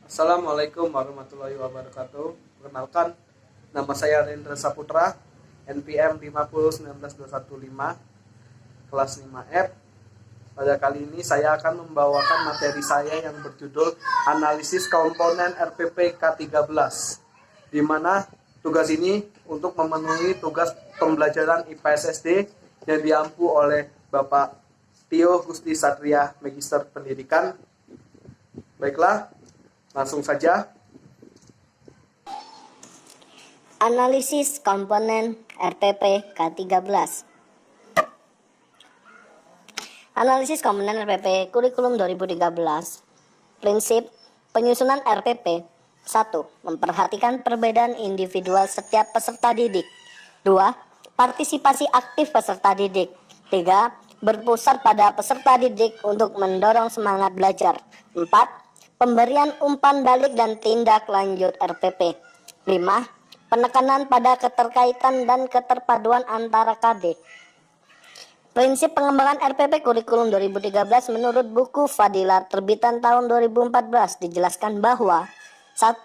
Assalamualaikum warahmatullahi wabarakatuh. Perkenalkan, nama saya Rendra Saputra, NPM 5019215, kelas 5F. Pada kali ini saya akan membawakan materi saya yang berjudul Analisis Komponen RPP K13, di mana tugas ini untuk memenuhi tugas pembelajaran IPS SD yang diampu oleh Bapak Tio Gusti Satria, Magister Pendidikan. Baiklah, langsung saja. Analisis komponen RPP K13. Analisis komponen RPP Kurikulum 2013. Prinsip penyusunan RPP. 1. Memperhatikan perbedaan individual setiap peserta didik. 2. Partisipasi aktif peserta didik. 3. Berpusat pada peserta didik untuk mendorong semangat belajar. 4. Pemberian umpan balik dan tindak lanjut RPP. 5. Penekanan pada keterkaitan dan keterpaduan antara KD. Prinsip pengembangan RPP Kurikulum 2013 menurut buku Fadilah terbitan tahun 2014 dijelaskan bahwa 1.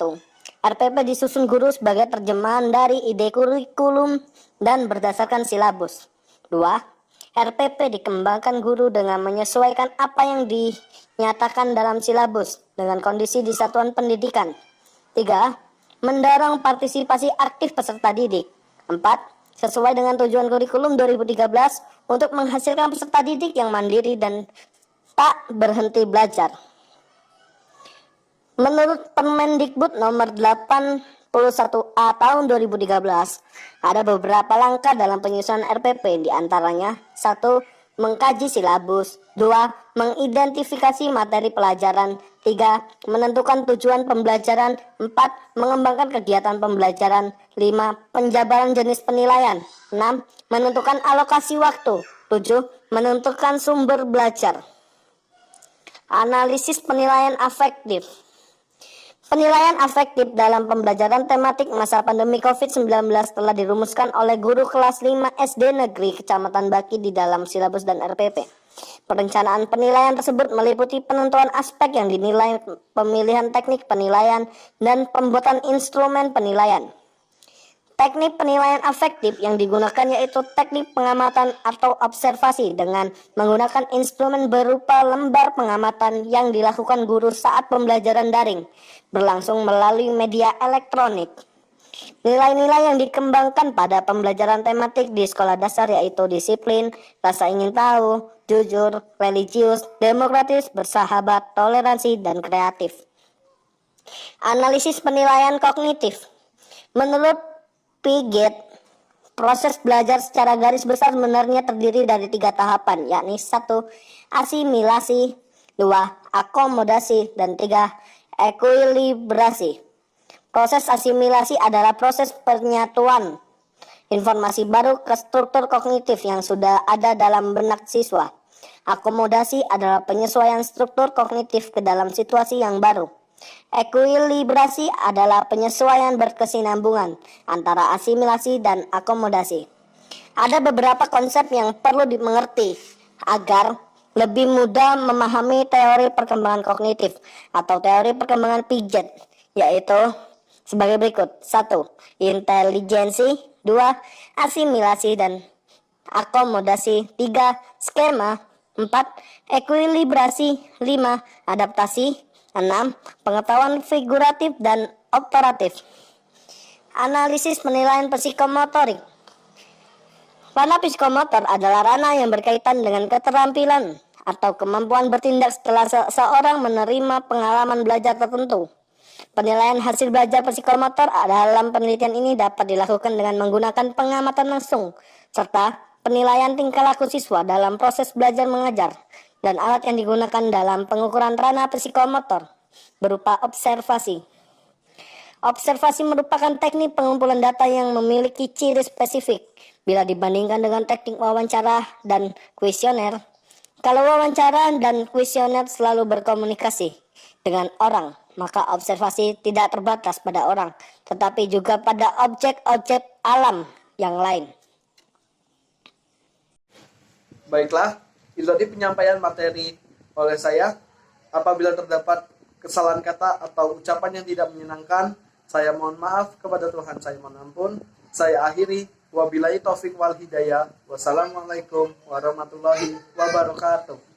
RPP disusun guru sebagai terjemahan dari ide kurikulum dan berdasarkan silabus. 2. RPP dikembangkan guru dengan menyesuaikan apa yang dinyatakan dalam silabus dengan kondisi di satuan pendidikan. 3. Mendorong partisipasi aktif peserta didik. 4. Sesuai dengan tujuan kurikulum 2013 untuk menghasilkan peserta didik yang mandiri dan tak berhenti belajar. Menurut Permendikbud nomor 81A tahun 2013, ada beberapa langkah dalam penyusunan RPP, diantaranya 1. Mengkaji silabus. 2. Mengidentifikasi materi pelajaran. 3. Menentukan tujuan pembelajaran. 4. Mengembangkan kegiatan pembelajaran. 5. Penjabaran jenis penilaian. 6. Menentukan alokasi waktu. 7. Menentukan sumber belajar. Analisis penilaian afektif. Penilaian afektif dalam pembelajaran tematik masa pandemi COVID-19 telah dirumuskan oleh guru kelas 5 SD Negeri Kecamatan Baki di dalam silabus dan RPP. Perencanaan penilaian tersebut meliputi penentuan aspek yang dinilai, pemilihan teknik penilaian, dan pembuatan instrumen penilaian. Teknik penilaian afektif yang digunakan yaitu teknik pengamatan atau observasi dengan menggunakan instrumen berupa lembar pengamatan yang dilakukan guru saat pembelajaran daring berlangsung melalui media elektronik. Nilai-nilai yang dikembangkan pada pembelajaran tematik di sekolah dasar yaitu disiplin, rasa ingin tahu, jujur, religius, demokratis, bersahabat, toleransi, dan kreatif. Analisis penilaian kognitif. Menurut Piaget, proses belajar secara garis besar sebenarnya terdiri dari 3 tahapan, yakni 1. Asimilasi, 2. Akomodasi, dan 3. Ekuilibrasi. Proses asimilasi adalah proses penyatuan informasi baru ke struktur kognitif yang sudah ada dalam benak siswa. Akomodasi adalah penyesuaian struktur kognitif ke dalam situasi yang baru. Ekuilibrasi adalah penyesuaian berkesinambungan antara asimilasi dan akomodasi. Ada beberapa konsep yang perlu dimengerti agar lebih mudah memahami teori perkembangan kognitif atau teori perkembangan Piaget, yaitu sebagai berikut. 1. Intelijensi. 2. Asimilasi dan akomodasi. 3. Skema. 4. Ekuilibrasi. 5. Adaptasi. 6. Pengetahuan figuratif dan operatif. Analisis penilaian psikomotorik. Ranah psikomotor adalah ranah yang berkaitan dengan keterampilan atau kemampuan bertindak setelah seseorang menerima pengalaman belajar tertentu. Penilaian hasil belajar psikomotor dalam penelitian ini dapat dilakukan dengan menggunakan pengamatan langsung serta penilaian tingkah laku siswa dalam proses belajar mengajar, dan alat yang digunakan dalam pengukuran ranah psikomotor berupa observasi. Observasi merupakan teknik pengumpulan data yang memiliki ciri spesifik bila dibandingkan dengan teknik wawancara dan kuesioner. Kalau wawancara dan kuesioner selalu berkomunikasi dengan orang, maka observasi tidak terbatas pada orang, tetapi juga pada objek-objek alam yang lain. Baiklah, itu tadi penyampaian materi oleh saya. Apabila terdapat kesalahan kata atau ucapan yang tidak menyenangkan, saya mohon maaf, kepada Tuhan saya mohon ampun. Saya akhiri, wabillahi taufik wal hidayah. Wassalamualaikum warahmatullahi wabarakatuh.